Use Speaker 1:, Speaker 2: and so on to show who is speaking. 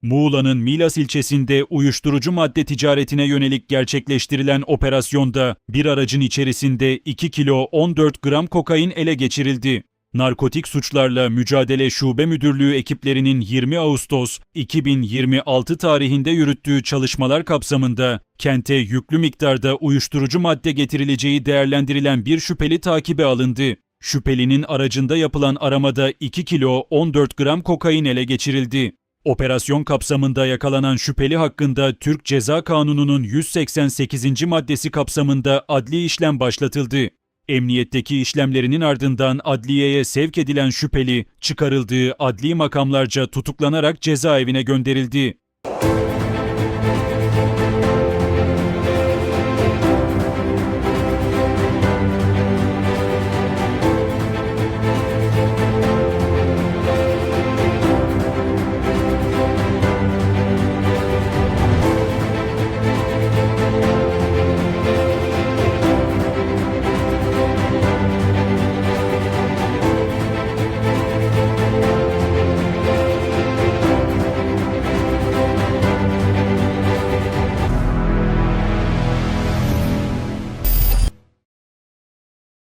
Speaker 1: Muğla'nın Milas ilçesinde uyuşturucu madde ticaretine yönelik gerçekleştirilen operasyonda bir aracın içerisinde 2 kilo 14 gram kokain ele geçirildi. Narkotik Suçlarla Mücadele Şube Müdürlüğü ekiplerinin 20 Ağustos 2026 tarihinde yürüttüğü çalışmalar kapsamında kente yüklü miktarda uyuşturucu madde getirileceği değerlendirilen bir şüpheli takibe alındı. Şüphelinin aracında yapılan aramada 2 kilo 14 gram kokain ele geçirildi. Operasyon kapsamında yakalanan şüpheli hakkında Türk Ceza Kanunu'nun 188. maddesi kapsamında adli işlem başlatıldı. Emniyetteki işlemlerinin ardından adliyeye sevk edilen şüpheli, çıkarıldığı adli makamlarca tutuklanarak cezaevine gönderildi.